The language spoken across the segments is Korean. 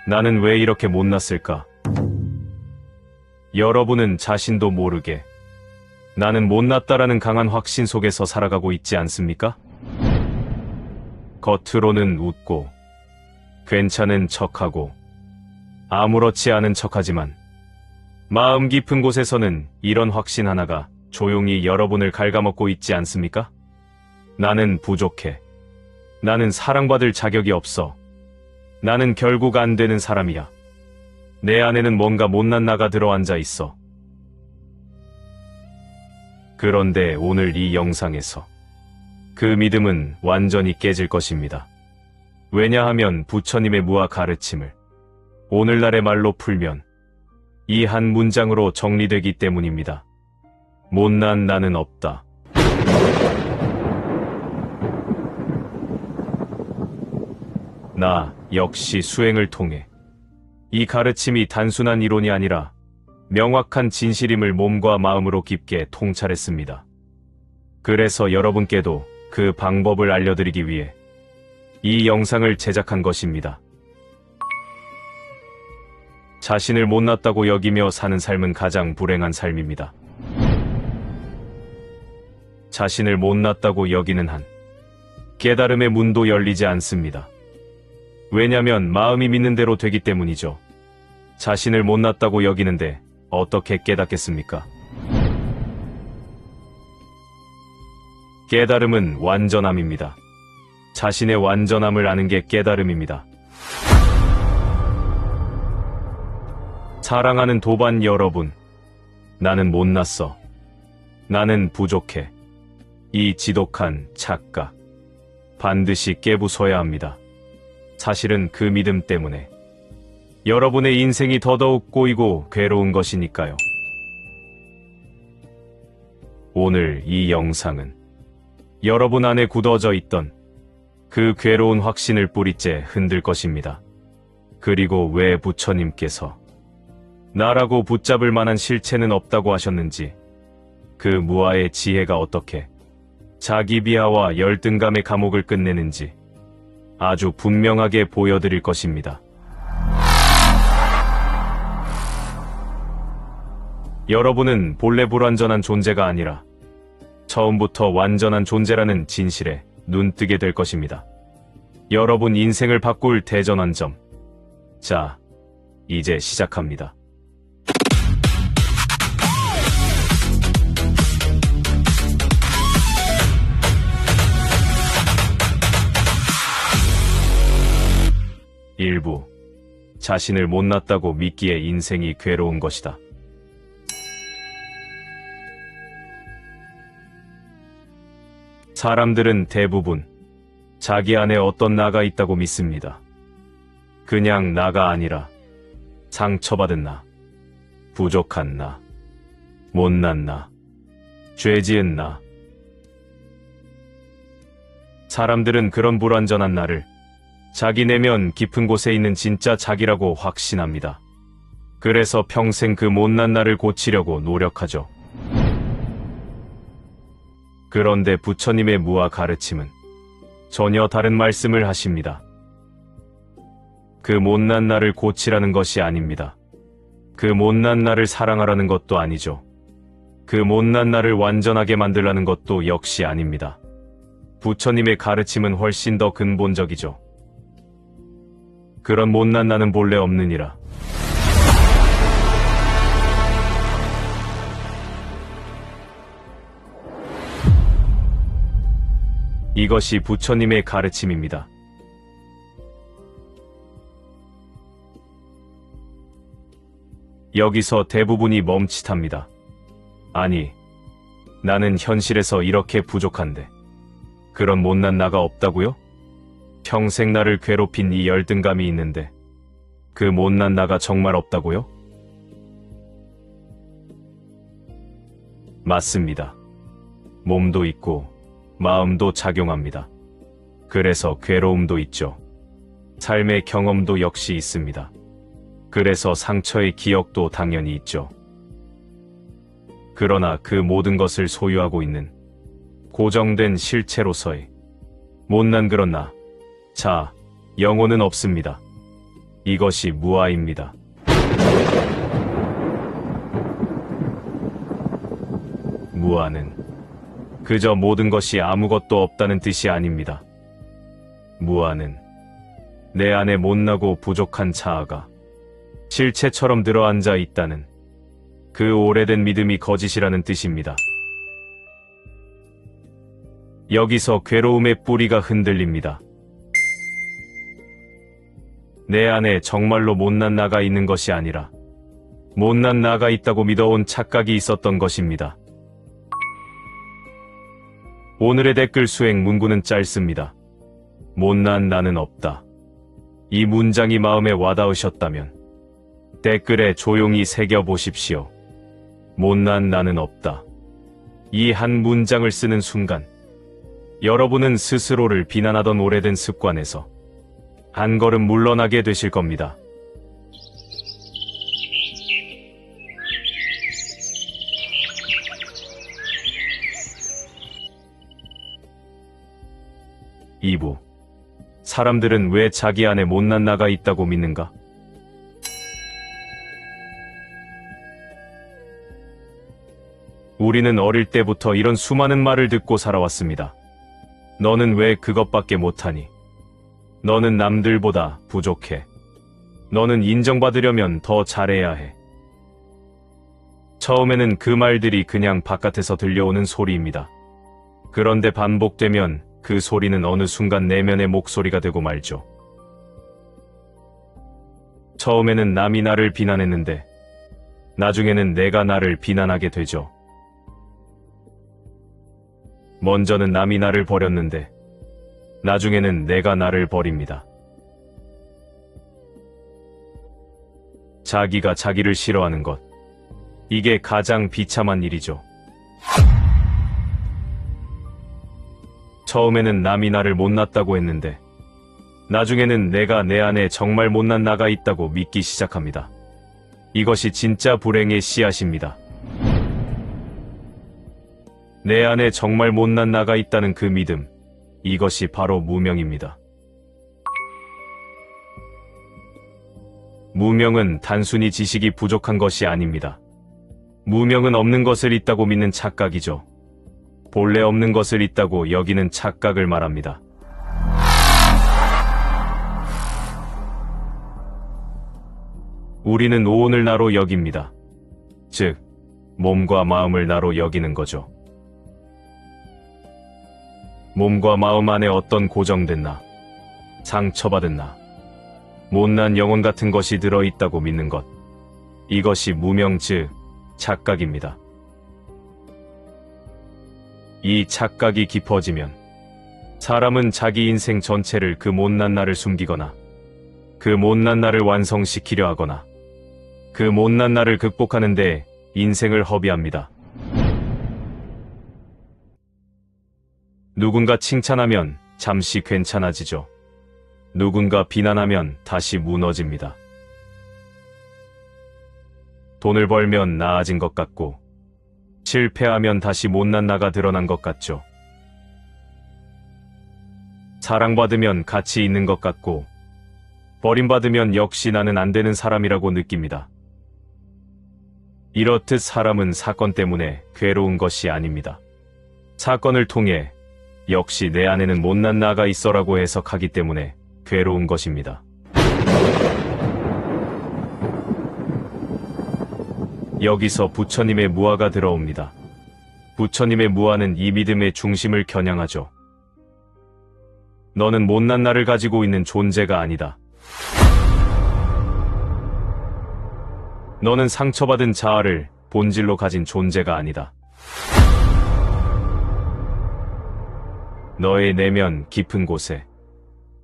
나는 왜 이렇게 못났을까? 여러분은 자신도 모르게 나는 못났다라는 강한 확신 속에서 살아가고 있지 않습니까? 겉으로는 웃고 괜찮은 척하고 아무렇지 않은 척하지만 마음 깊은 곳에서는 이런 확신 하나가 조용히 여러분을 갉아먹고 있지 않습니까? 나는 부족해. 나는 사랑받을 자격이 없어. 나는 결국 안 되는 사람이야. 내 안에는 뭔가 못난 나가 들어앉아 있어. 그런데 오늘 이 영상에서 그 믿음은 완전히 깨질 것입니다. 왜냐하면 부처님의 무아 가르침을 오늘날의 말로 풀면 이 한 문장으로 정리되기 때문입니다. 못난 나는 없다. 나 역시 수행을 통해 이 가르침이 단순한 이론이 아니라 명확한 진실임을 몸과 마음으로 깊게 통찰했습니다. 그래서 여러분께도 그 방법을 알려드리기 위해 이 영상을 제작한 것입니다. 자신을 못났다고 여기며 사는 삶은 가장 불행한 삶입니다. 자신을 못났다고 여기는 한 깨달음의 문도 열리지 않습니다. 왜냐면 마음이 믿는 대로 되기 때문이죠. 자신을 못났다고 여기는데 어떻게 깨닫겠습니까? 깨달음은 완전함입니다. 자신의 완전함을 아는 게 깨달음입니다. 사랑하는 도반 여러분, 나는 못났어. 나는 부족해. 이 지독한 착각, 반드시 깨부숴야 합니다. 사실은 그 믿음 때문에 여러분의 인생이 더더욱 꼬이고 괴로운 것이니까요. 오늘 이 영상은 여러분 안에 굳어져 있던 그 괴로운 확신을 뿌리째 흔들 것입니다. 그리고 왜 부처님께서 나라고 붙잡을 만한 실체는 없다고 하셨는지, 그 무아의 지혜가 어떻게 자기 비하와 열등감의 감옥을 끝내는지 아주 분명하게 보여드릴 것입니다. 여러분은 본래 불완전한 존재가 아니라 처음부터 완전한 존재라는 진실에 눈뜨게 될 것입니다. 여러분 인생을 바꿀 대전환점. 자, 이제 시작합니다. 일부, 자신을 못났다고 믿기에 인생이 괴로운 것이다. 사람들은 대부분 자기 안에 어떤 나가 있다고 믿습니다. 그냥 나가 아니라 상처받은 나, 부족한 나, 못난 나, 죄지은 나. 사람들은 그런 불완전한 나를 자기 내면 깊은 곳에 있는 진짜 자기라고 확신합니다. 그래서 평생 그 못난 나를 고치려고 노력하죠. 그런데 부처님의 무아 가르침은 전혀 다른 말씀을 하십니다. 그 못난 나를 고치라는 것이 아닙니다. 그 못난 나를 사랑하라는 것도 아니죠. 그 못난 나를 완전하게 만들라는 것도 역시 아닙니다. 부처님의 가르침은 훨씬 더 근본적이죠. 그런 못난 나는 본래 없느니라. 이것이 부처님의 가르침입니다. 여기서 대부분이 멈칫합니다. 아니, 나는 현실에서 이렇게 부족한데 그런 못난 나가 없다고요? 평생 나를 괴롭힌 이 열등감이 있는데 그 못난 나가 정말 없다고요? 맞습니다. 몸도 있고 마음도 작용합니다. 그래서 괴로움도 있죠. 삶의 경험도 역시 있습니다. 그래서 상처의 기억도 당연히 있죠. 그러나 그 모든 것을 소유하고 있는 고정된 실체로서의 못난 그런 나, 자, 영혼은 없습니다. 이것이 무아입니다. 무아는 그저 모든 것이 아무것도 없다는 뜻이 아닙니다. 무아는 내 안에 못나고 부족한 자아가 실체처럼 들어앉아 있다는 그 오래된 믿음이 거짓이라는 뜻입니다. 여기서 괴로움의 뿌리가 흔들립니다. 내 안에 정말로 못난 나가 있는 것이 아니라 못난 나가 있다고 믿어온 착각이 있었던 것입니다. 오늘의 댓글 수행 문구는 짧습니다. 못난 나는 없다. 이 문장이 마음에 와닿으셨다면 댓글에 조용히 새겨보십시오. 못난 나는 없다. 이 한 문장을 쓰는 순간 여러분은 스스로를 비난하던 오래된 습관에서 한 걸음 물러나게 되실 겁니다. (2부) 사람들은 왜 자기 안에 못난 나가 있다고 믿는가? 우리는 어릴 때부터 이런 수많은 말을 듣고 살아왔습니다. 너는 왜 그것밖에 못하니? 너는 남들보다 부족해. 너는 인정받으려면 더 잘해야 해. 처음에는 그 말들이 그냥 바깥에서 들려오는 소리입니다. 그런데 반복되면 그 소리는 어느 순간 내면의 목소리가 되고 말죠. 처음에는 남이 나를 비난했는데 나중에는 내가 나를 비난하게 되죠. 먼저는 남이 나를 버렸는데 나중에는 내가 나를 버립니다. 자기가 자기를 싫어하는 것, 이게 가장 비참한 일이죠. 처음에는 남이 나를 못났다고 했는데 나중에는 내가 내 안에 정말 못난 나가 있다고 믿기 시작합니다. 이것이 진짜 불행의 씨앗입니다. 내 안에 정말 못난 나가 있다는 그 믿음, 이것이 바로 무명입니다. 무명은 단순히 지식이 부족한 것이 아닙니다. 무명은 없는 것을 있다고 믿는 착각이죠. 본래 없는 것을 있다고 여기는 착각을 말합니다. 우리는 오온을 나로 여깁니다. 즉, 몸과 마음을 나로 여기는 거죠. 몸과 마음 안에 어떤 고정된 나, 상처받은 나, 못난 영혼 같은 것이 들어있다고 믿는 것, 이것이 무명 즉 착각입니다. 이 착각이 깊어지면 사람은 자기 인생 전체를 그 못난 나를 숨기거나 그 못난 나를 완성시키려 하거나 그 못난 나를 극복하는 데 인생을 허비합니다. 누군가 칭찬하면 잠시 괜찮아지죠. 누군가 비난하면 다시 무너집니다. 돈을 벌면 나아진 것 같고 실패하면 다시 못난 나가 드러난 것 같죠. 사랑받으면 가치 있는 것 같고 버림받으면 역시 나는 안 되는 사람이라고 느낍니다. 이렇듯 사람은 사건 때문에 괴로운 것이 아닙니다. 사건을 통해 역시 내 안에는 못난 나가 있어라고 해석하기 때문에 괴로운 것입니다. 여기서 부처님의 무아가 들어옵니다. 부처님의 무아는 이 믿음의 중심을 겨냥하죠. 너는 못난 나를 가지고 있는 존재가 아니다. 너는 상처받은 자아를 본질로 가진 존재가 아니다. 너의 내면 깊은 곳에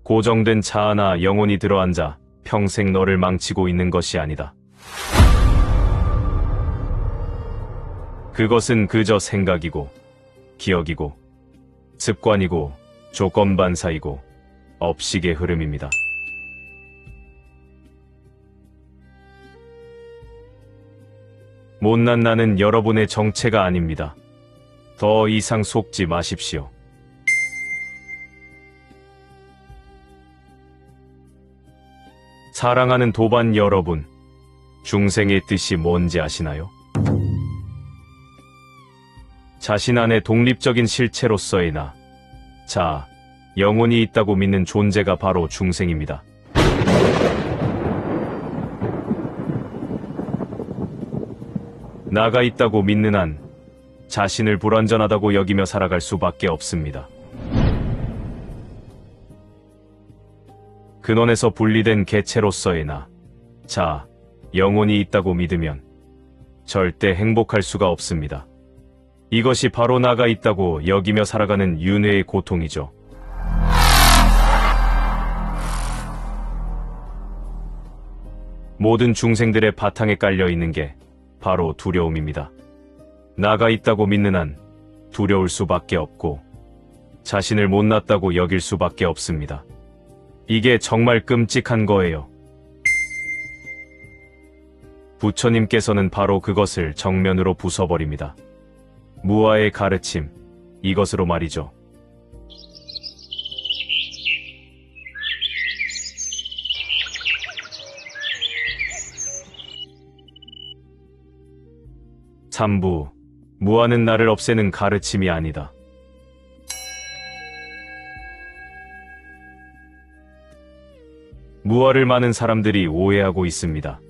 고정된 자아나 영혼이 들어앉아 평생 너를 망치고 있는 것이 아니다. 그것은 그저 생각이고 기억이고 습관이고 조건반사이고 업식의 흐름입니다. 못난 나는 여러분의 정체가 아닙니다. 더 이상 속지 마십시오. 사랑하는 도반 여러분, 중생의 뜻이 뭔지 아시나요? 자신 안에 독립적인 실체로서의 나, 자, 영혼이 있다고 믿는 존재가 바로 중생입니다. 나가 있다고 믿는 한 자신을 불완전하다고 여기며 살아갈 수밖에 없습니다. 근원에서 분리된 개체로서의 나, 자, 영혼이 있다고 믿으면 절대 행복할 수가 없습니다. 이것이 바로 나가 있다고 여기며 살아가는 윤회의 고통이죠. 모든 중생들의 바탕에 깔려 있는 게 바로 두려움입니다. 나가 있다고 믿는 한 두려울 수밖에 없고 자신을 못났다고 여길 수밖에 없습니다. 이게 정말 끔찍한 거예요. 부처님께서는 바로 그것을 정면으로 부숴버립니다. 무아의 가르침, 이것으로 말이죠. 삼부, 무아는 나를 없애는 가르침이 아니다. 무아를 많은 사람들이 오해하고 있습니다.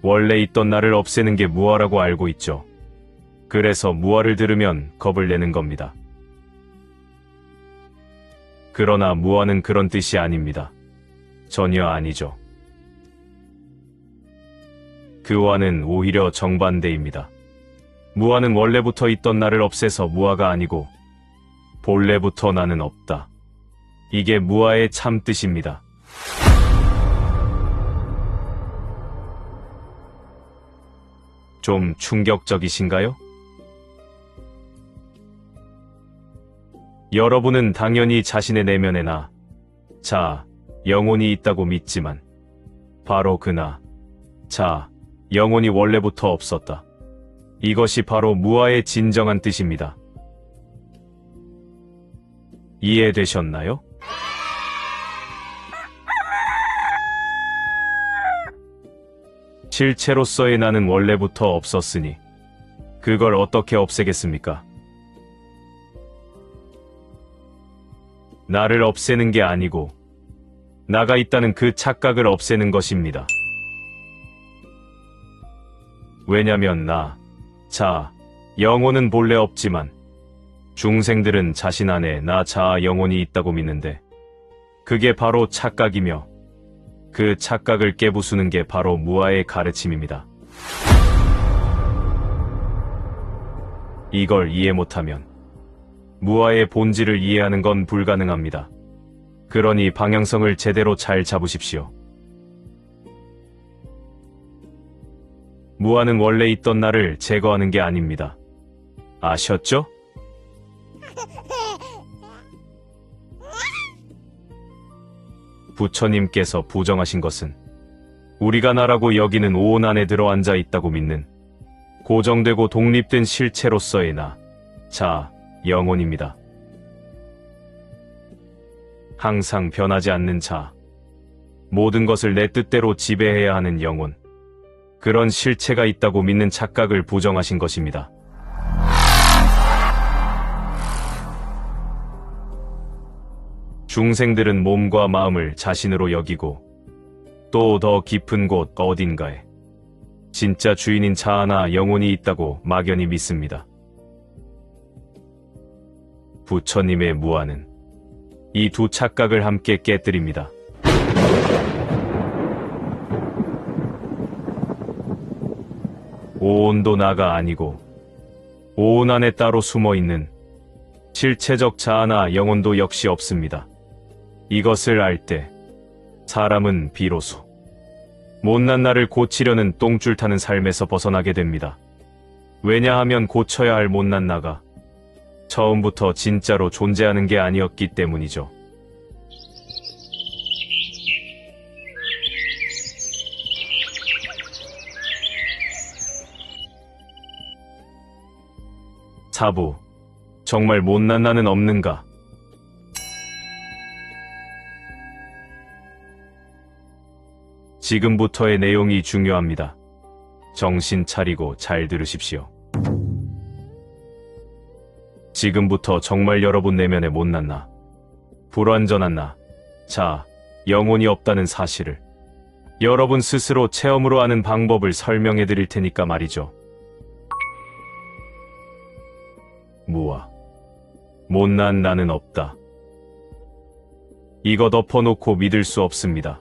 원래 있던 나를 없애는 게 무아라고 알고 있죠. 그래서 무아를 들으면 겁을 내는 겁니다. 그러나 무아는 그런 뜻이 아닙니다. 전혀 아니죠. 그와는 오히려 정반대입니다. 무아는 원래부터 있던 나를 없애서 무아가 아니고 본래부터 나는 없다. 이게 무아의 참 뜻입니다. 좀 충격적이신가요? 여러분은 당연히 자신의 내면에 나, 자, 영혼이 있다고 믿지만 바로 그 나, 자, 영혼이 원래부터 없었다. 이것이 바로 무아의 진정한 뜻입니다. 이해되셨나요? 실체로서의 나는 원래부터 없었으니 그걸 어떻게 없애겠습니까? 나를 없애는 게 아니고 나가 있다는 그 착각을 없애는 것입니다. 왜냐면 나, 자, 영혼은 본래 없지만 중생들은 자신 안에 나, 자, 영혼이 있다고 믿는데 그게 바로 착각이며 그 착각을 깨부수는 게 바로 무아의 가르침입니다. 이걸 이해 못하면 무아의 본질을 이해하는 건 불가능합니다. 그러니 방향성을 제대로 잘 잡으십시오. 무아는 원래 있던 나를 제거하는 게 아닙니다. 아셨죠? 부처님께서 부정하신 것은 우리가 나라고 여기는 오온 안에 들어앉아 있다고 믿는 고정되고 독립된 실체로서의 나, 자, 영혼입니다. 항상 변하지 않는 자, 모든 것을 내 뜻대로 지배해야 하는 영혼, 그런 실체가 있다고 믿는 착각을 부정하신 것입니다. 중생들은 몸과 마음을 자신으로 여기고 또 더 깊은 곳 어딘가에 진짜 주인인 자아나 영혼이 있다고 막연히 믿습니다. 부처님의 무아는 이 두 착각을 함께 깨뜨립니다. 오온도 나가 아니고 오온 안에 따로 숨어있는 실체적 자아나 영혼도 역시 없습니다. 이것을 알 때 사람은 비로소 못난 나를 고치려는 똥줄 타는 삶에서 벗어나게 됩니다. 왜냐하면 고쳐야 할 못난 나가 처음부터 진짜로 존재하는 게 아니었기 때문이죠. 사부, 정말 못난 나는 없는가? 지금부터의 내용이 중요합니다. 정신 차리고 잘 들으십시오. 지금부터 정말 여러분 내면의 못난 나, 불완전한 나, 자, 영혼이 없다는 사실을 여러분 스스로 체험으로 아는 방법을 설명해 드릴 테니까 말이죠. 무아, 못난 나는 없다. 이거 덮어놓고 믿을 수 없습니다.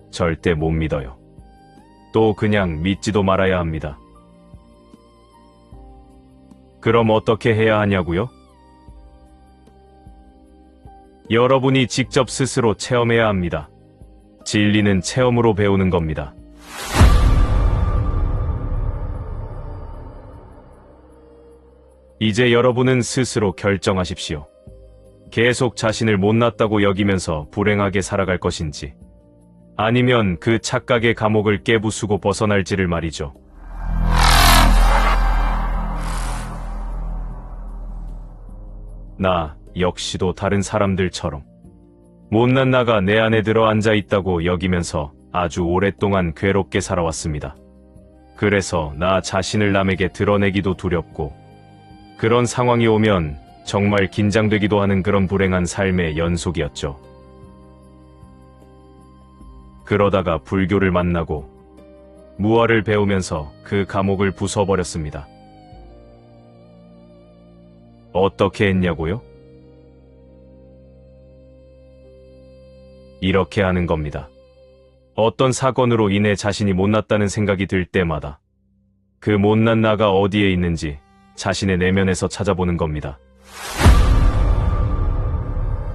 절대 못 믿어요. 또 그냥 믿지도 말아야 합니다. 그럼 어떻게 해야 하냐고요? 여러분이 직접 스스로 체험해야 합니다. 진리는 체험으로 배우는 겁니다. 이제 여러분은 스스로 결정하십시오. 계속 자신을 못났다고 여기면서 불행하게 살아갈 것인지, 아니면 그 착각의 감옥을 깨부수고 벗어날지를 말이죠. 나 역시도 다른 사람들처럼 못난 나가 내 안에 들어 앉아 있다고 여기면서 아주 오랫동안 괴롭게 살아왔습니다. 그래서 나 자신을 남에게 드러내기도 두렵고, 그런 상황이 오면 정말 긴장되기도 하는 그런 불행한 삶의 연속이었죠. 그러다가 불교를 만나고 무아를 배우면서 그 감옥을 부숴버렸습니다. 어떻게 했냐고요? 이렇게 하는 겁니다. 어떤 사건으로 인해 자신이 못났다는 생각이 들 때마다 그 못난 나가 어디에 있는지 자신의 내면에서 찾아보는 겁니다.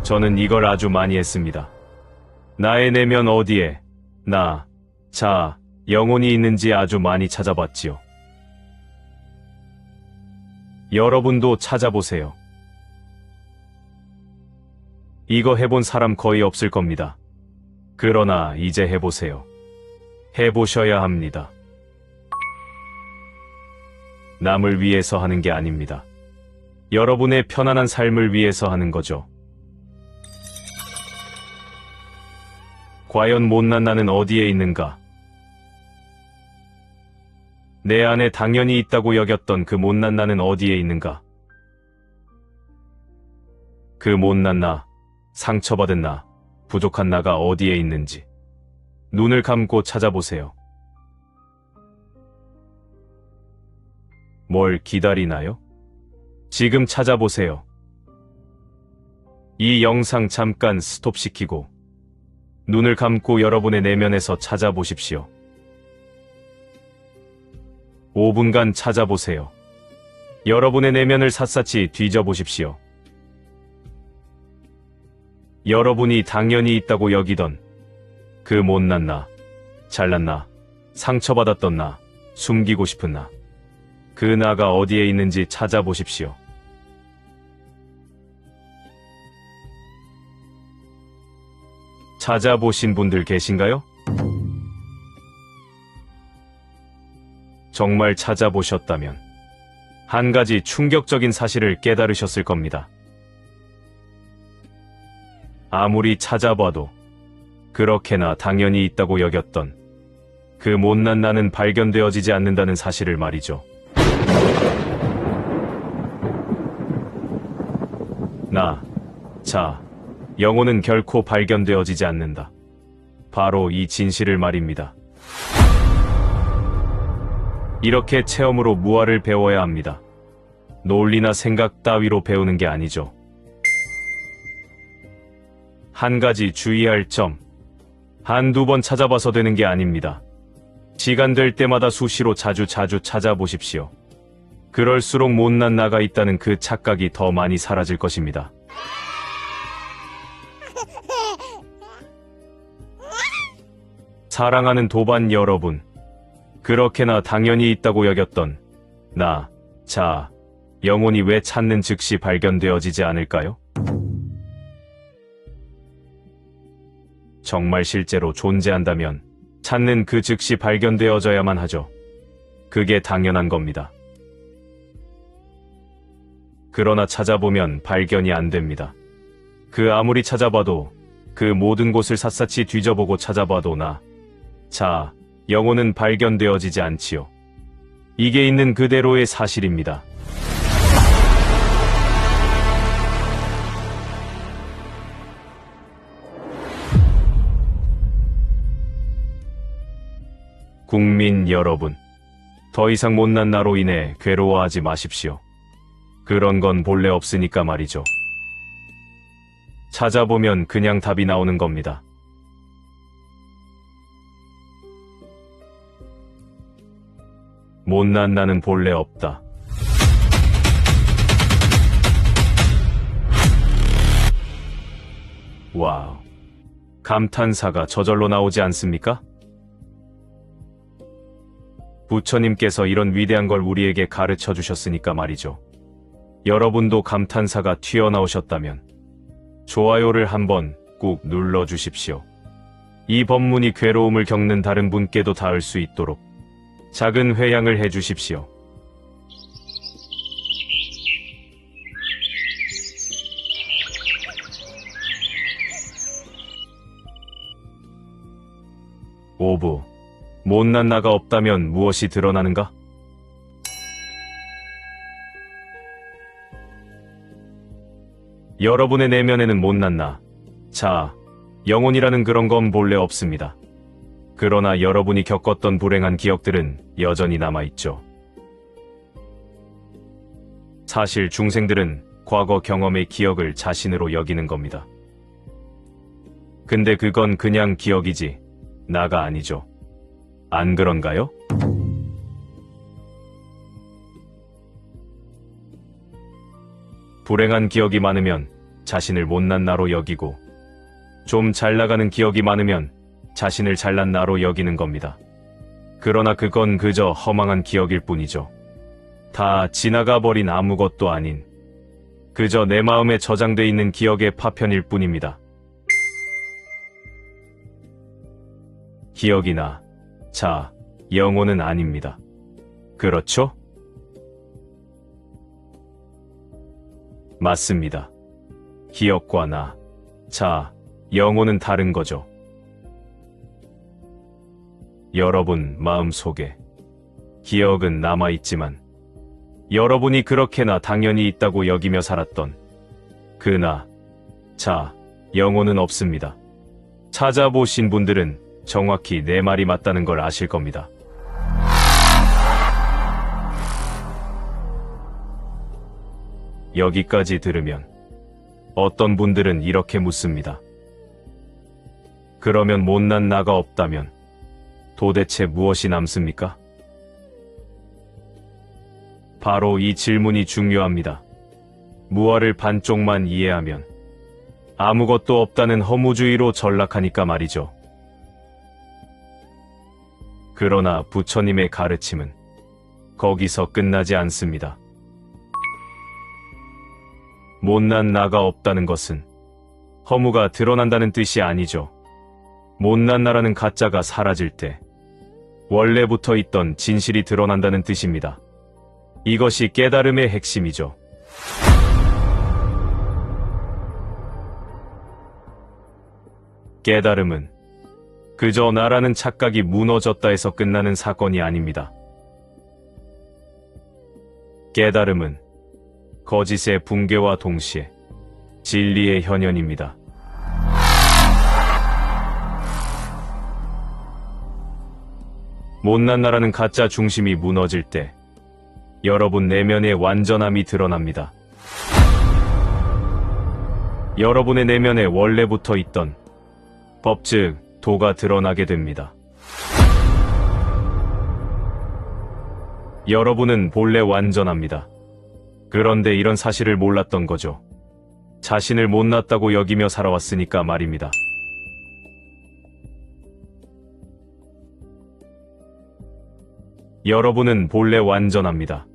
저는 이걸 아주 많이 했습니다. 나의 내면 어디에 나, 자, 영혼이 있는지 아주 많이 찾아봤지요. 여러분도 찾아보세요. 이거 해본 사람 거의 없을 겁니다. 그러나 이제 해보세요. 해보셔야 합니다. 남을 위해서 하는 게 아닙니다. 여러분의 편안한 삶을 위해서 하는 거죠. 과연 못난 나는 어디에 있는가? 내 안에 당연히 있다고 여겼던 그 못난 나는 어디에 있는가? 그 못난 나, 상처받은 나, 부족한 나가 어디에 있는지 눈을 감고 찾아보세요. 뭘 기다리나요? 지금 찾아보세요. 이 영상 잠깐 스톱시키고 눈을 감고 여러분의 내면에서 찾아보십시오. 5분간 찾아보세요. 여러분의 내면을 샅샅이 뒤져보십시오. 여러분이 당연히 있다고 여기던 그 못난 나, 잘난 나, 상처받았던 나, 숨기고 싶은 나, 그 나가 어디에 있는지 찾아보십시오. 찾아보신 분들 계신가요? 정말 찾아보셨다면 한 가지 충격적인 사실을 깨달으셨을 겁니다. 아무리 찾아봐도 그렇게나 당연히 있다고 여겼던 그 못난 나는 발견되어지지 않는다는 사실을 말이죠. 나, 자, 영혼은 결코 발견되어지지 않는다. 바로 이 진실을 말입니다. 이렇게 체험으로 무아를 배워야 합니다. 논리나 생각 따위로 배우는 게 아니죠. 한 가지 주의할 점, 한두 번 찾아봐서 되는 게 아닙니다. 시간 될 때마다 수시로 자주 찾아보십시오. 그럴수록 못난 나가 있다는 그 착각이 더 많이 사라질 것입니다. 사랑하는 도반 여러분, 그렇게나 당연히 있다고 여겼던 나, 자, 영혼이 왜 찾는 즉시 발견되어지지 않을까요? 정말 실제로 존재한다면 찾는 그 즉시 발견되어져야만 하죠. 그게 당연한 겁니다. 그러나 찾아보면 발견이 안 됩니다. 그 아무리 찾아봐도 그 모든 곳을 샅샅이 뒤져보고 찾아봐도 나, 자, 영혼은 발견되어지지 않지요. 이게 있는 그대로의 사실입니다. 국민 여러분, 더 이상 못난 나로 인해 괴로워하지 마십시오. 그런 건 본래 없으니까 말이죠. 찾아보면 그냥 답이 나오는 겁니다. 못난 나는 본래 없다. 와우. 감탄사가 저절로 나오지 않습니까? 부처님께서 이런 위대한 걸 우리에게 가르쳐 주셨으니까 말이죠. 여러분도 감탄사가 튀어나오셨다면 좋아요를 한번 꾹 눌러 주십시오. 이 법문이 괴로움을 겪는 다른 분께도 닿을 수 있도록 작은 회양을 해 주십시오. 오부. 못난 나가 없다면 무엇이 드러나는가? 여러분의 내면에는 못난 나, 자, 영혼이라는 그런 건 본래 없습니다. 그러나 여러분이 겪었던 불행한 기억들은 여전히 남아있죠. 사실 중생들은 과거 경험의 기억을 자신으로 여기는 겁니다. 근데 그건 그냥 기억이지, 나가 아니죠. 안 그런가요? 불행한 기억이 많으면 자신을 못난 나로 여기고, 좀 잘나가는 기억이 많으면 자신을 잘난 나로 여기는 겁니다. 그러나 그건 그저 허망한 기억일 뿐이죠. 다 지나가 버린 아무것도 아닌, 그저 내 마음에 저장돼 있는 기억의 파편일 뿐입니다. 기억이나, 자, 영혼은 아닙니다. 그렇죠? 맞습니다. 기억과 나, 자, 영혼은 다른 거죠. 여러분 마음속에 기억은 남아있지만 여러분이 그렇게나 당연히 있다고 여기며 살았던 그 나, 자, 영혼은 없습니다. 찾아보신 분들은 정확히 내 말이 맞다는 걸 아실 겁니다. 여기까지 들으면 어떤 분들은 이렇게 묻습니다. 그러면 못난 나가 없다면 도대체 무엇이 남습니까? 바로 이 질문이 중요합니다. 무아를 반쪽만 이해하면 아무것도 없다는 허무주의로 전락하니까 말이죠. 그러나 부처님의 가르침은 거기서 끝나지 않습니다. 못난 나가 없다는 것은 허무가 드러난다는 뜻이 아니죠. 못난 나라는 가짜가 사라질 때 원래부터 있던 진실이 드러난다는 뜻입니다. 이것이 깨달음의 핵심이죠. 깨달음은 그저 나라는 착각이 무너졌다 해서 끝나는 사건이 아닙니다. 깨달음은 거짓의 붕괴와 동시에 진리의 현현입니다. 못난 나라는 가짜 중심이 무너질 때 여러분 내면의 완전함이 드러납니다. 여러분의 내면에 원래부터 있던 법, 즉 도가 드러나게 됩니다. 여러분은 본래 완전합니다. 그런데 이런 사실을 몰랐던 거죠. 자신을 못났다고 여기며 살아왔으니까 말입니다. 여러분은 본래 완전합니다.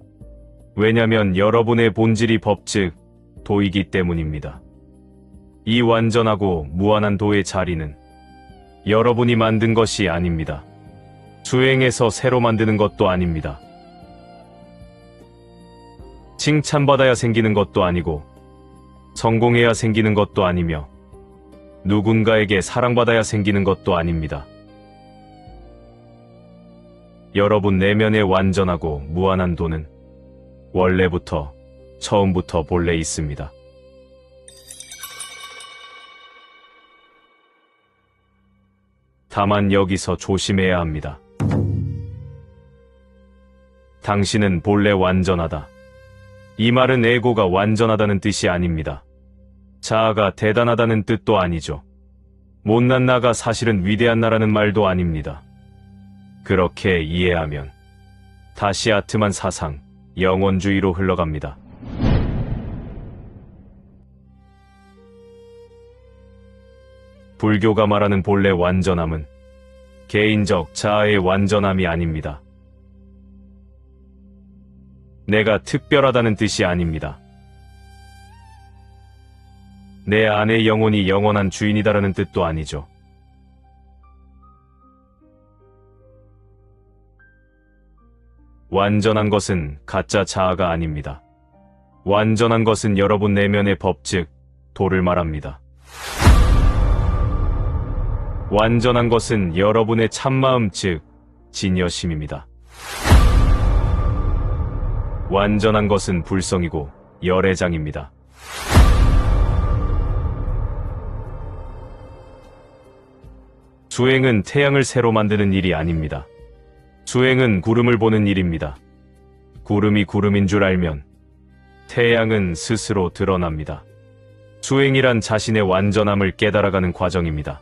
왜냐면 여러분의 본질이 법, 즉 도이기 때문입니다. 이 완전하고 무한한 도의 자리는 여러분이 만든 것이 아닙니다. 수행해서 새로 만드는 것도 아닙니다. 칭찬받아야 생기는 것도 아니고 성공해야 생기는 것도 아니며 누군가에게 사랑받아야 생기는 것도 아닙니다. 여러분 내면에 완전하고 무한한 도는 원래부터, 처음부터 본래 있습니다. 다만 여기서 조심해야 합니다. 당신은 본래 완전하다. 이 말은 에고가 완전하다는 뜻이 아닙니다. 자아가 대단하다는 뜻도 아니죠. 못난 나가 사실은 위대한 나라는 말도 아닙니다. 그렇게 이해하면 다시 아트만 사상, 영원주의로 흘러갑니다. 불교가 말하는 본래 완전함은 개인적 자아의 완전함이 아닙니다. 내가 특별하다는 뜻이 아닙니다. 내 안의 영혼이 영원한 주인이다라는 뜻도 아니죠. 완전한 것은 가짜 자아가 아닙니다. 완전한 것은 여러분 내면의 법, 즉 도를 말합니다. 완전한 것은 여러분의 참마음, 즉 진여심입니다. 완전한 것은 불성이고 열애장입니다. 수행은 태양을 새로 만드는 일이 아닙니다. 수행은 구름을 보는 일입니다. 구름이 구름인 줄 알면 태양은 스스로 드러납니다. 수행이란 자신의 완전함을 깨달아가는 과정입니다.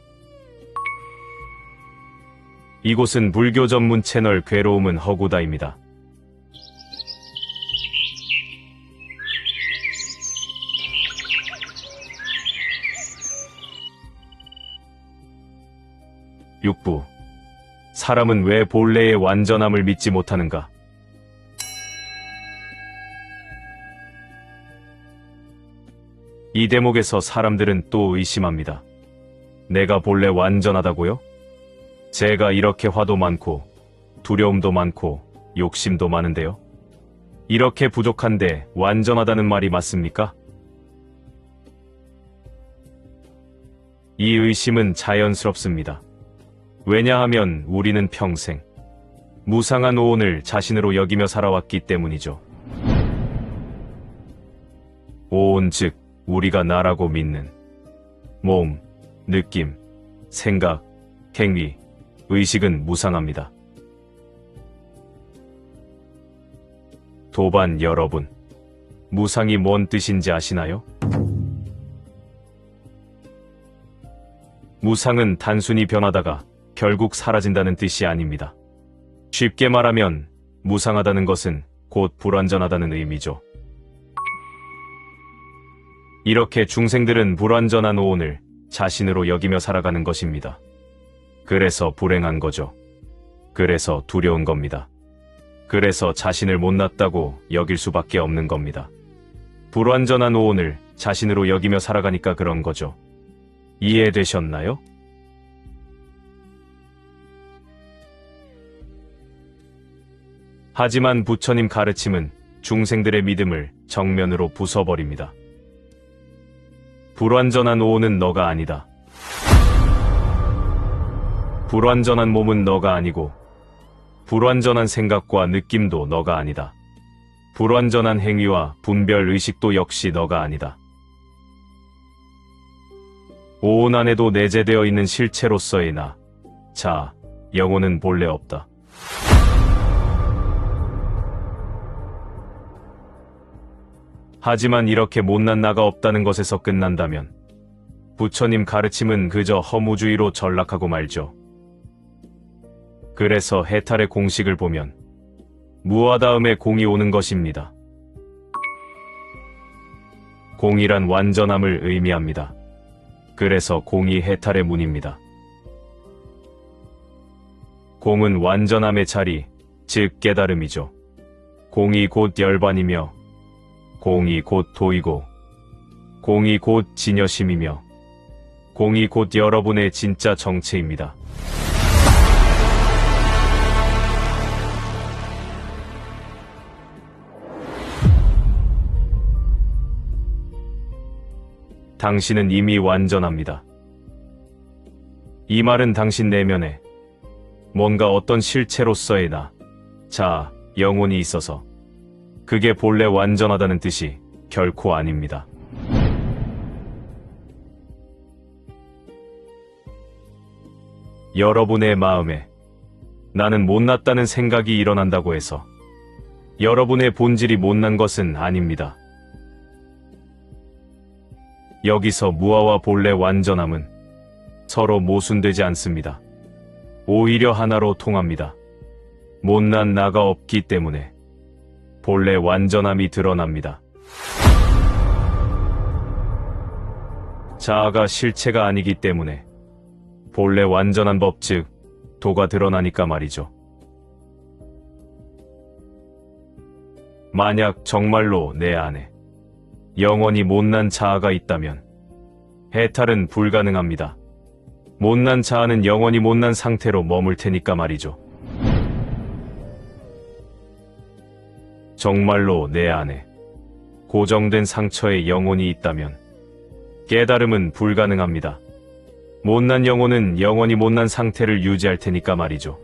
이곳은 불교 전문 채널 괴로움은 허구다입니다. 육부. 사람은 왜 본래의 완전함을 믿지 못하는가? 이 대목에서 사람들은 또 의심합니다. 내가 본래 완전하다고요? 제가 이렇게 화도 많고 두려움도 많고 욕심도 많은데요? 이렇게 부족한데 완전하다는 말이 맞습니까? 이 의심은 자연스럽습니다. 왜냐하면 우리는 평생 무상한 오온을 자신으로 여기며 살아왔기 때문이죠. 오온, 즉 우리가 나라고 믿는 몸, 느낌, 생각, 행위, 의식은 무상합니다. 도반 여러분, 무상이 뭔 뜻인지 아시나요? 무상은 단순히 변하다가 결국 사라진다는 뜻이 아닙니다. 쉽게 말하면 무상하다는 것은 곧 불완전하다는 의미죠. 이렇게 중생들은 불완전한 오온을 자신으로 여기며 살아가는 것입니다. 그래서 불행한 거죠. 그래서 두려운 겁니다. 그래서 자신을 못났다고 여길 수밖에 없는 겁니다. 불완전한 오온을 자신으로 여기며 살아가니까 그런 거죠. 이해되셨나요? 하지만 부처님 가르침은 중생들의 믿음을 정면으로 부숴버립니다. 불완전한 오온은 너가 아니다. 불완전한 몸은 너가 아니고 불완전한 생각과 느낌도 너가 아니다. 불완전한 행위와 분별 의식도 역시 너가 아니다. 오온 안에도 내재되어 있는 실체로서의 나, 자, 영혼은 본래 없다. 하지만 이렇게 못난 나가 없다는 것에서 끝난다면 부처님 가르침은 그저 허무주의로 전락하고 말죠. 그래서 해탈의 공식을 보면 무와 다음에 공이 오는 것입니다. 공이란 완전함을 의미합니다. 그래서 공이 해탈의 문입니다. 공은 완전함의 자리, 즉 깨달음이죠. 공이 곧 열반이며 공이 곧 도이고 공이 곧 진여심이며 공이 곧 여러분의 진짜 정체입니다. 당신은 이미 완전합니다. 이 말은 당신 내면에 뭔가 어떤 실체로서의 나, 자, 영혼이 있어서 그게 본래 완전하다는 뜻이 결코 아닙니다. 여러분의 마음에 나는 못났다는 생각이 일어난다고 해서 여러분의 본질이 못난 것은 아닙니다. 여기서 무아와 본래 완전함은 서로 모순되지 않습니다. 오히려 하나로 통합니다. 못난 나가 없기 때문에 본래 완전함이 드러납니다. 자아가 실체가 아니기 때문에 본래 완전한 법 즉 도가 드러나니까 말이죠. 만약 정말로 내 안에 영원히 못난 자아가 있다면 해탈은 불가능합니다. 못난 자아는 영원히 못난 상태로 머물 테니까 말이죠. 정말로 내 안에 고정된 상처에 영혼이 있다면 깨달음은 불가능합니다. 못난 영혼은 영원히 못난 상태를 유지할 테니까 말이죠.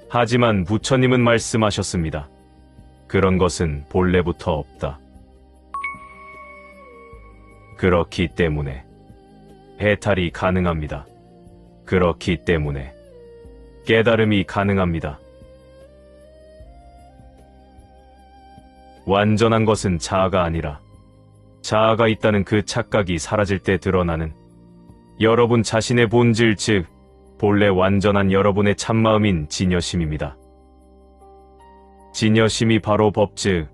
하지만 부처님은 말씀하셨습니다. 그런 것은 본래부터 없다. 그렇기 때문에 해탈이 가능합니다. 그렇기 때문에 깨달음이 가능합니다. 완전한 것은 자아가 아니라 자아가 있다는 그 착각이 사라질 때 드러나는 여러분 자신의 본질 즉 본래 완전한 여러분의 참마음인 진여심입니다. 진여심이 바로 법 즉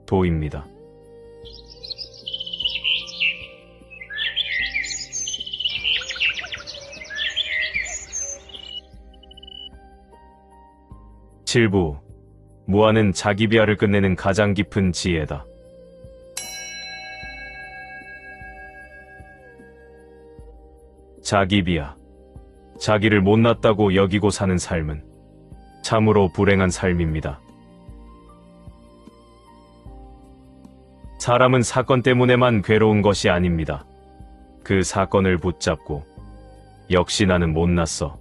도입니다. 칠부 무아는 자기 비하를 끝내는 가장 깊은 지혜다. 자기 비하, 자기를 못났다고 여기고 사는 삶은 참으로 불행한 삶입니다. 사람은 사건 때문에만 괴로운 것이 아닙니다. 그 사건을 붙잡고 역시 나는 못났어.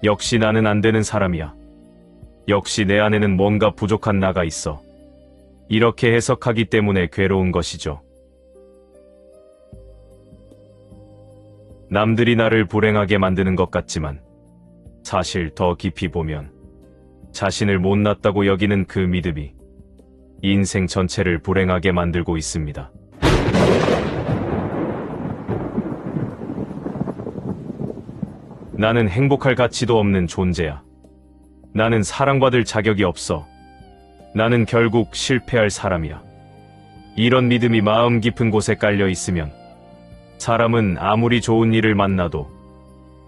역시 나는 안 되는 사람이야. 역시 내 안에는 뭔가 부족한 나가 있어. 이렇게 해석하기 때문에 괴로운 것이죠. 남들이 나를 불행하게 만드는 것 같지만 사실 더 깊이 보면 자신을 못났다고 여기는 그 믿음이 인생 전체를 불행하게 만들고 있습니다. 나는 행복할 가치도 없는 존재야. 나는 사랑받을 자격이 없어. 나는 결국 실패할 사람이야. 이런 믿음이 마음 깊은 곳에 깔려 있으면 사람은 아무리 좋은 일을 만나도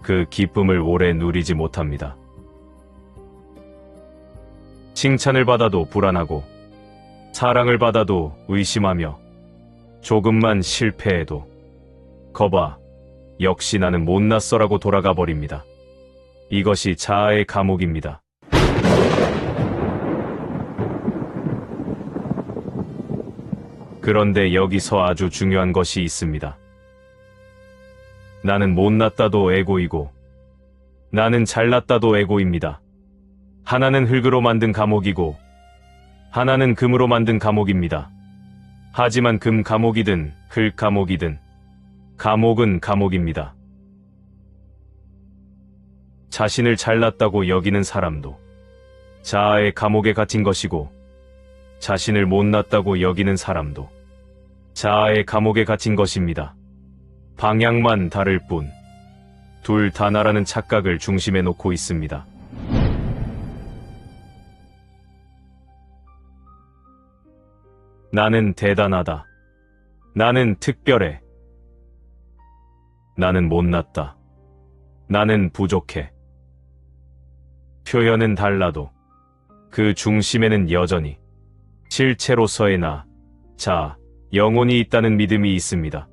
그 기쁨을 오래 누리지 못합니다. 칭찬을 받아도 불안하고 사랑을 받아도 의심하며 조금만 실패해도 거봐, 역시 나는 못났어라고 돌아가 버립니다. 이것이 자아의 감옥입니다. 그런데 여기서 아주 중요한 것이 있습니다. 나는 못났다도 에고이고 나는 잘났다도 에고입니다. 하나는 흙으로 만든 감옥이고 하나는 금으로 만든 감옥입니다. 하지만 금 감옥이든 흙 감옥이든 감옥은 감옥입니다. 자신을 잘났다고 여기는 사람도 자아의 감옥에 갇힌 것이고 자신을 못났다고 여기는 사람도 자아의 감옥에 갇힌 것입니다. 방향만 다를 뿐 둘 다 나라는 착각을 중심에 놓고 있습니다. 나는 대단하다. 나는 특별해. 나는 못났다. 나는 부족해. 표현은 달라도 그 중심에는 여전히 실체로서의 나, 자, 영혼이 있다는 믿음이 있습니다.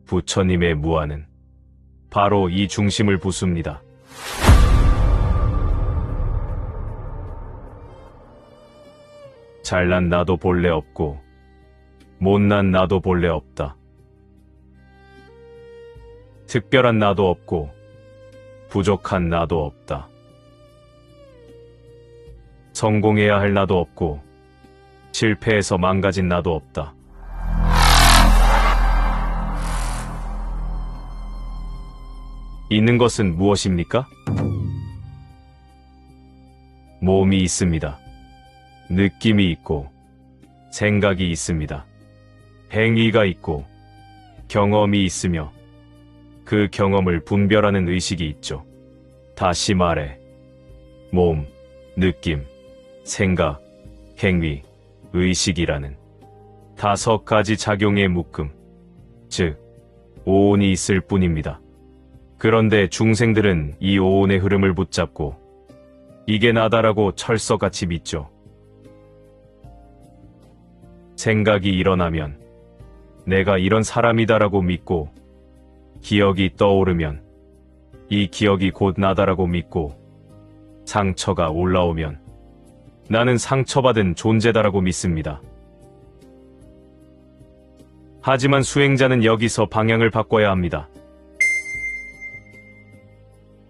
부처님의 무아는 바로 이 중심을 부숩니다. 잘난 나도 본래 없고 못난 나도 본래 없다. 특별한 나도 없고 부족한 나도 없다. 성공해야 할 나도 없고 실패해서 망가진 나도 없다. 있는 것은 무엇입니까? 몸이 있습니다. 느낌이 있고 생각이 있습니다. 행위가 있고 경험이 있으며 그 경험을 분별하는 의식이 있죠. 다시 말해, 몸, 느낌, 생각, 행위, 의식이라는 5가지 작용의 묶음, 즉 오온이 있을 뿐입니다. 그런데 중생들은 이 오온의 흐름을 붙잡고 이게 나다라고 철석같이 믿죠. 생각이 일어나면 내가 이런 사람이다라고 믿고, 기억이 떠오르면 이 기억이 곧 나다라고 믿고, 상처가 올라오면 나는 상처받은 존재다라고 믿습니다. 하지만 수행자는 여기서 방향을 바꿔야 합니다.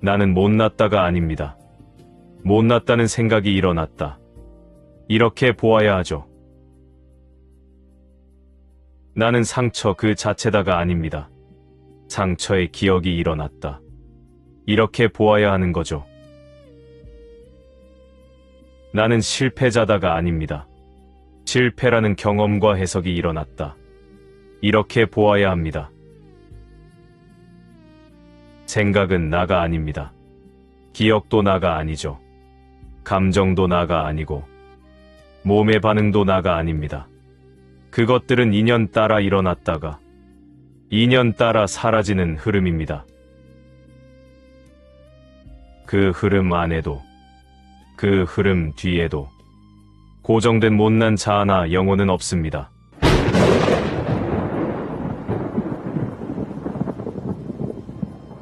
나는 못났다가 아닙니다. 못났다는 생각이 일어났다. 이렇게 보아야 하죠. 나는 상처 그 자체다가 아닙니다. 상처의 기억이 일어났다. 이렇게 보아야 하는 거죠. 나는 실패자다가 아닙니다. 실패라는 경험과 해석이 일어났다. 이렇게 보아야 합니다. 생각은 나가 아닙니다. 기억도 나가 아니죠. 감정도 나가 아니고 몸의 반응도 나가 아닙니다. 그것들은 인연 따라 일어났다가 인연 따라 사라지는 흐름입니다. 그 흐름 안에도 그 흐름 뒤에도 고정된 못난 자아나 영혼은 없습니다.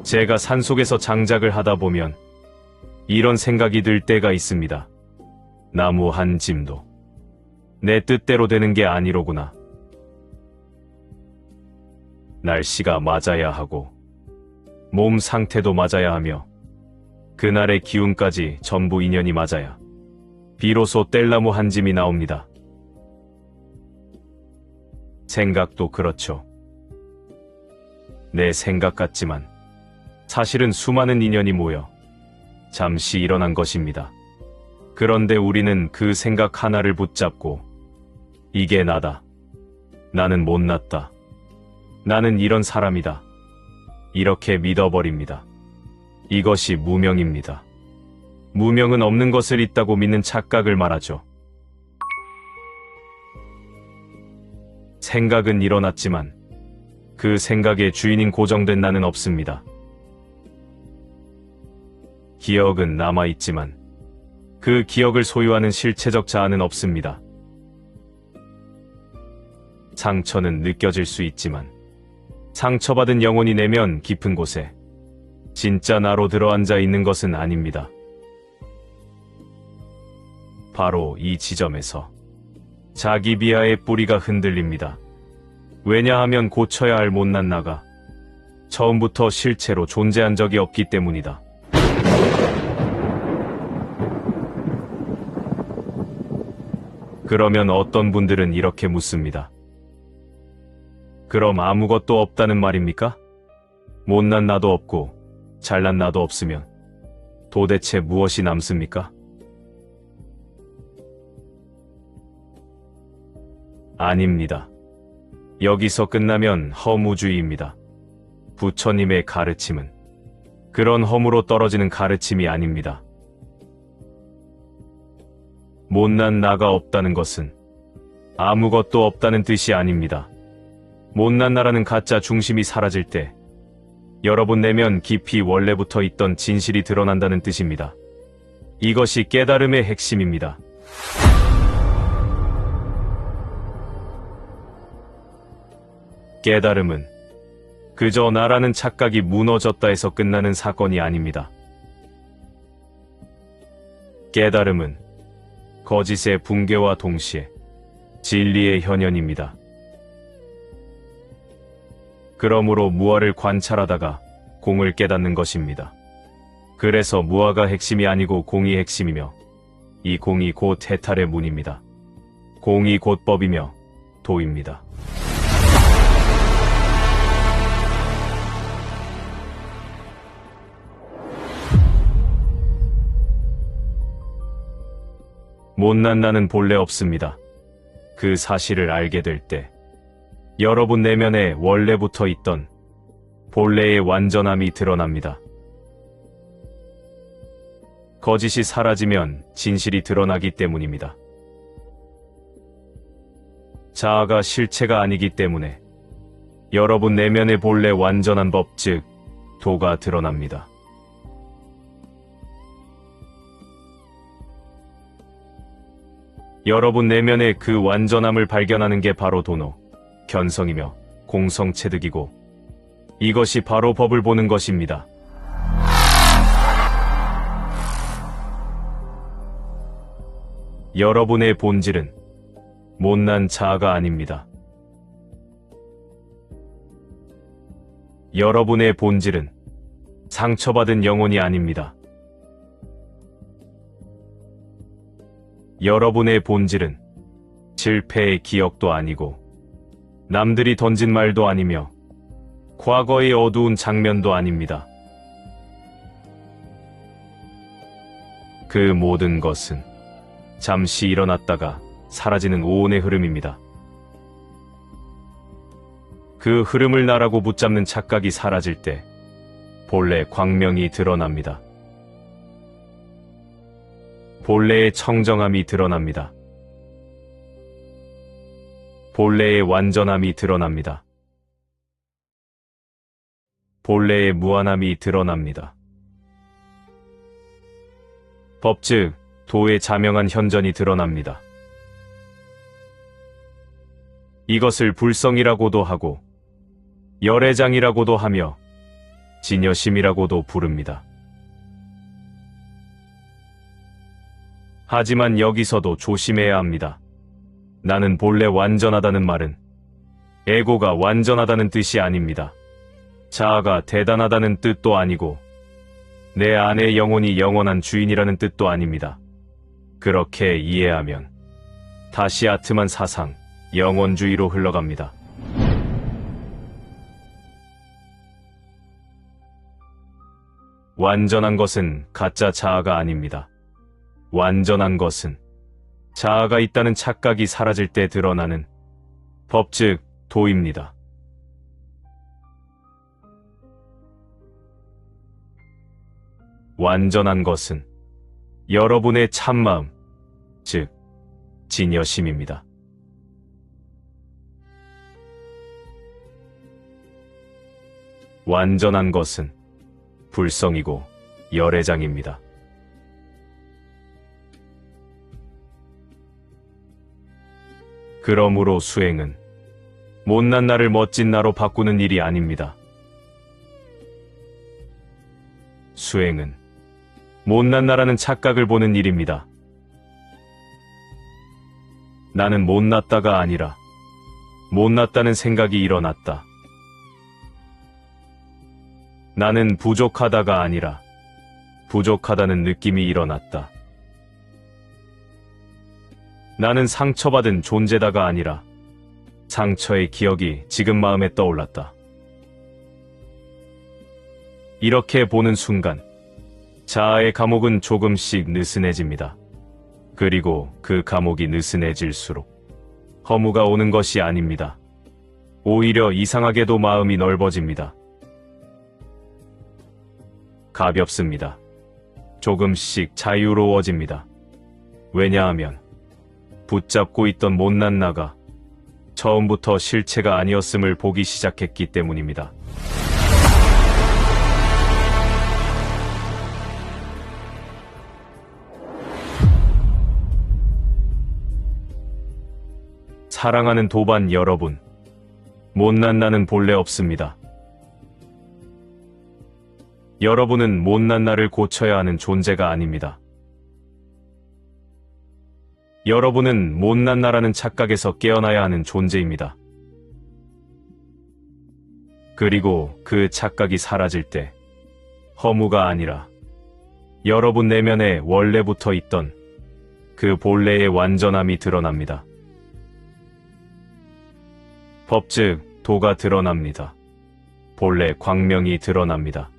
제가 산속에서 장작을 하다 보면 이런 생각이 들 때가 있습니다. 나무 한 짐도 내 뜻대로 되는 게 아니로구나. 날씨가 맞아야 하고 몸 상태도 맞아야 하며 그날의 기운까지 전부 인연이 맞아야 비로소 뗄나무 한 짐이 나옵니다. 생각도 그렇죠. 내 생각 같지만 사실은 수많은 인연이 모여 잠시 일어난 것입니다. 그런데 우리는 그 생각 하나를 붙잡고 이게 나다. 나는 못났다. 나는 이런 사람이다. 이렇게 믿어버립니다. 이것이 무명입니다. 무명은 없는 것을 있다고 믿는 착각을 말하죠. 생각은 일어났지만 그 생각의 주인인 고정된 나는 없습니다. 기억은 남아있지만 그 기억을 소유하는 실체적 자아는 없습니다. 상처는 느껴질 수 있지만 상처받은 영혼이 내면 깊은 곳에 진짜 나로 들어앉아 있는 것은 아닙니다. 바로 이 지점에서 자기 비하의 뿌리가 흔들립니다. 왜냐하면 고쳐야 할 못난 나가 처음부터 실체로 존재한 적이 없기 때문이다. 그러면 어떤 분들은 이렇게 묻습니다. 그럼 아무것도 없다는 말입니까? 못난 나도 없고 잘난 나도 없으면 도대체 무엇이 남습니까? 아닙니다. 여기서 끝나면 허무주의입니다. 부처님의 가르침은 그런 허무로 떨어지는 가르침이 아닙니다. 못난 나가 없다는 것은 아무것도 없다는 뜻이 아닙니다. 못난 나라는 가짜 중심이 사라질 때 여러분 내면 깊이 원래부터 있던 진실이 드러난다는 뜻입니다. 이것이 깨달음의 핵심입니다. 깨달음은 그저 나라는 착각이 무너졌다 해서 끝나는 사건이 아닙니다. 깨달음은 거짓의 붕괴와 동시에 진리의 현현입니다. 그러므로 무엇을 관찰하다가 공을 깨닫는 것입니다. 그래서 무아가 핵심이 아니고 공이 핵심이며 이 공이 곧 해탈의 문입니다. 공이 곧 법이며 도입니다. 못난 나는 본래 없습니다. 그 사실을 알게 될 때 여러분 내면에 원래부터 있던 본래의 완전함이 드러납니다. 거짓이 사라지면 진실이 드러나기 때문입니다. 자아가 실체가 아니기 때문에 여러분 내면의 본래 완전한 법, 즉 도가 드러납니다. 여러분 내면의 그 완전함을 발견하는 게 바로 도노, 견성이며 공성체득이고 이것이 바로 법을 보는 것입니다. 여러분의 본질은 못난 자아가 아닙니다. 여러분의 본질은 상처받은 영혼이 아닙니다. 여러분의 본질은 실패의 기억도 아니고 남들이 던진 말도 아니며 과거의 어두운 장면도 아닙니다. 그 모든 것은 잠시 일어났다가 사라지는 오온의 흐름입니다. 그 흐름을 나라고 붙잡는 착각이 사라질 때 본래 광명이 드러납니다. 본래의 청정함이 드러납니다. 본래의 완전함이 드러납니다. 본래의 무한함이 드러납니다. 법, 즉 도의 자명한 현전이 드러납니다. 이것을 불성이라고도 하고 열애장이라고도 하며 진여심이라고도 부릅니다. 하지만 여기서도 조심해야 합니다. 나는 본래 완전하다는 말은 에고가 완전하다는 뜻이 아닙니다. 자아가 대단하다는 뜻도 아니고 내 안의 영혼이 영원한 주인이라는 뜻도 아닙니다. 그렇게 이해하면 다시 아트만 사상, 영원주의로 흘러갑니다. 완전한 것은 가짜 자아가 아닙니다. 완전한 것은 자아가 있다는 착각이 사라질 때 드러나는 법, 즉 도입니다. 완전한 것은 여러분의 참마음, 즉 진여심입니다. 완전한 것은 불성이고 열애장입니다. 그러므로 수행은 못난 나를 멋진 나로 바꾸는 일이 아닙니다. 수행은 못난 나라는 착각을 보는 일입니다. 나는 못났다가 아니라 못났다는 생각이 일어났다. 나는 부족하다가 아니라 부족하다는 느낌이 일어났다. 나는 상처받은 존재다가 아니라 상처의 기억이 지금 마음에 떠올랐다. 이렇게 보는 순간 자아의 감옥은 조금씩 느슨해집니다. 그리고 그 감옥이 느슨해질수록 허무가 오는 것이 아닙니다. 오히려 이상하게도 마음이 넓어집니다. 가볍습니다. 조금씩 자유로워집니다. 왜냐하면 붙잡고 있던 못난 나가 처음부터 실체가 아니었음을 보기 시작했기 때문입니다. 사랑하는 도반 여러분, 못난 나는 본래 없습니다. 여러분은 못난 나를 고쳐야 하는 존재가 아닙니다. 여러분은 못난 나라는 착각에서 깨어나야 하는 존재입니다. 그리고 그 착각이 사라질 때 허무가 아니라 여러분 내면에 원래부터 있던 그 본래의 완전함이 드러납니다. 법 즉 도가 드러납니다. 본래 광명이 드러납니다.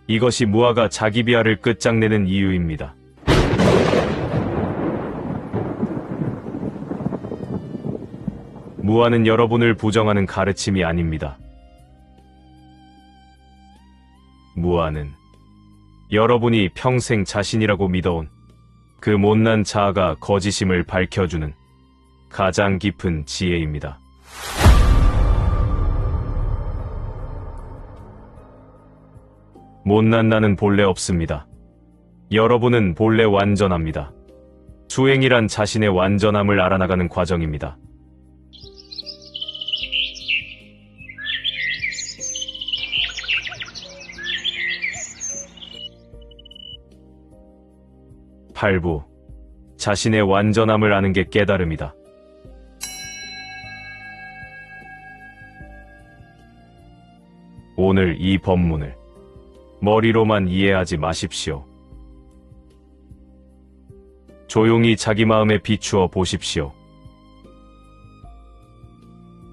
이것이 무아가 자기 비하를 끝장내는 이유입니다. 무아는 여러분을 부정하는 가르침이 아닙니다. 무아는 여러분이 평생 자신이라고 믿어온 그 못난 자아가 거짓임을 밝혀주는 가장 깊은 지혜입니다. 못난 나는 본래 없습니다. 여러분은 본래 완전합니다. 수행이란 자신의 완전함을 알아나가는 과정입니다. 팔부, 자신의 완전함을 아는 게 깨달음이다. 오늘 이 법문을 머리로만 이해하지 마십시오. 조용히 자기 마음에 비추어 보십시오.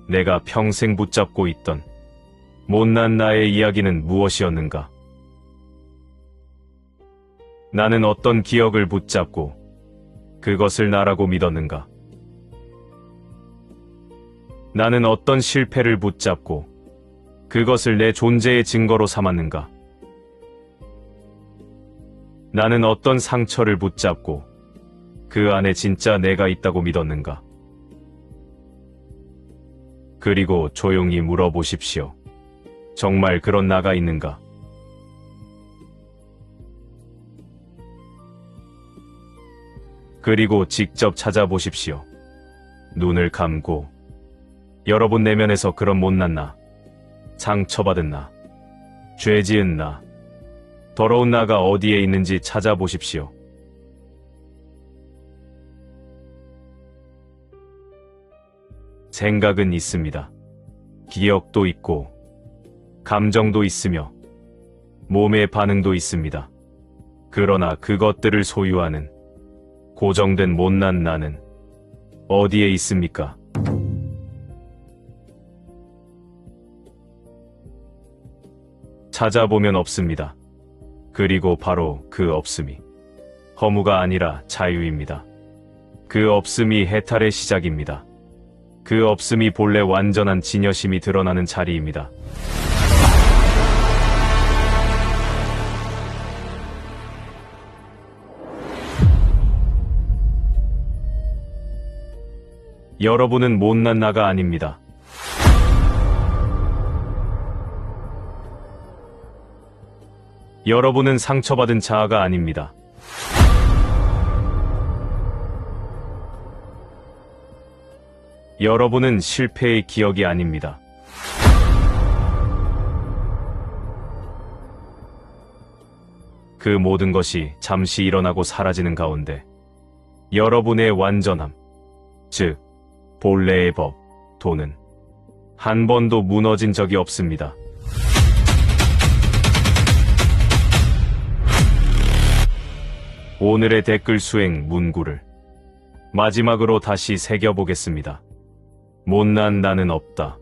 내가 평생 붙잡고 있던 못난 나의 이야기는 무엇이었는가? 나는 어떤 기억을 붙잡고 그것을 나라고 믿었는가? 나는 어떤 실패를 붙잡고 그것을 내 존재의 증거로 삼았는가? 나는 어떤 상처를 붙잡고 그 안에 진짜 내가 있다고 믿었는가? 그리고 조용히 물어보십시오. 정말 그런 나가 있는가? 그리고 직접 찾아보십시오. 눈을 감고 여러분 내면에서 그런 못난 나, 상처받은 나, 죄지은 나, 더러운 나가 어디에 있는지 찾아보십시오. 생각은 있습니다. 기억도 있고, 감정도 있으며, 몸의 반응도 있습니다. 그러나 그것들을 소유하는 고정된 못난 나는 어디에 있습니까? 찾아보면 없습니다. 그리고 바로 그 없음이 허무가 아니라 자유입니다. 그 없음이 해탈의 시작입니다. 그 없음이 본래 완전한 진여심이 드러나는 자리입니다. 여러분은 못난 나가 아닙니다. 여러분은 상처받은 자아가 아닙니다. 여러분은 실패의 기억이 아닙니다. 그 모든 것이 잠시 일어나고 사라지는 가운데 여러분의 완전함, 즉 본래의 법, 도는 한 번도 무너진 적이 없습니다. 오늘의 댓글 수행 문구를 마지막으로 다시 새겨보겠습니다. 못난 나는 없다.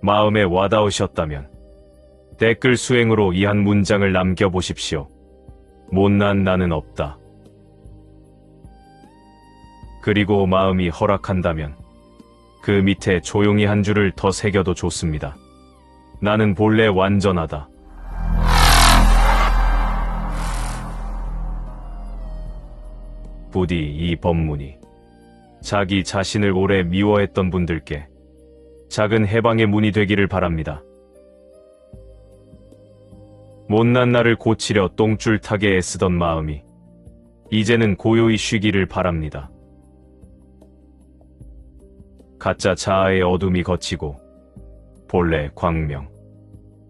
마음에 와닿으셨다면 댓글 수행으로 이 한 문장을 남겨보십시오. 못난 나는 없다. 그리고 마음이 허락한다면 그 밑에 조용히 한 줄을 더 새겨도 좋습니다. 나는 본래 완전하다. 부디 이 법문이 자기 자신을 오래 미워했던 분들께 작은 해방의 문이 되기를 바랍니다. 못난 나를 고치려 똥줄 타게 애쓰던 마음이 이제는 고요히 쉬기를 바랍니다. 가짜 자아의 어둠이 걷히고 본래 광명,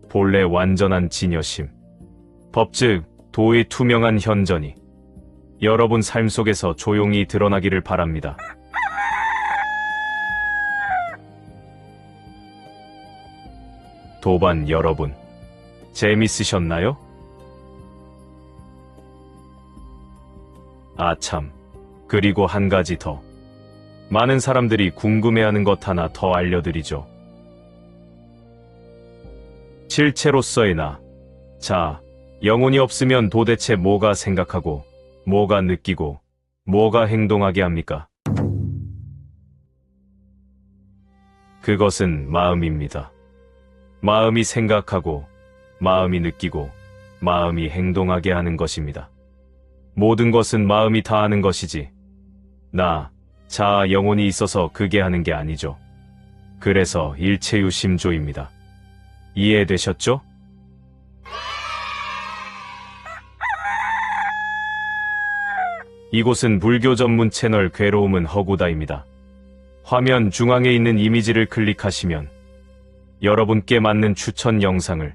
본래 완전한 진여심, 법 즉 도의 투명한 현전이 여러분 삶 속에서 조용히 드러나기를 바랍니다. 도반 여러분, 재밌으셨나요? 아참, 그리고 한 가지 더. 많은 사람들이 궁금해하는 것 하나 더 알려드리죠. 실체로서의 나. 자, 영혼이 없으면 도대체 뭐가 생각하고, 뭐가 느끼고, 뭐가 행동하게 합니까? 그것은 마음입니다. 마음이 생각하고, 마음이 느끼고, 마음이 행동하게 하는 것입니다. 모든 것은 마음이 다 하는 것이지, 나, 자, 영혼이 있어서 그게 하는 게 아니죠. 그래서 일체유심조입니다. 이해되셨죠? 이곳은 불교 전문 채널 괴로움은 허구다입니다. 화면 중앙에 있는 이미지를 클릭하시면 여러분께 맞는 추천 영상을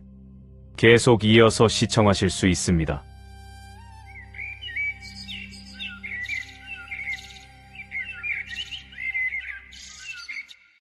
계속 이어서 시청하실 수 있습니다.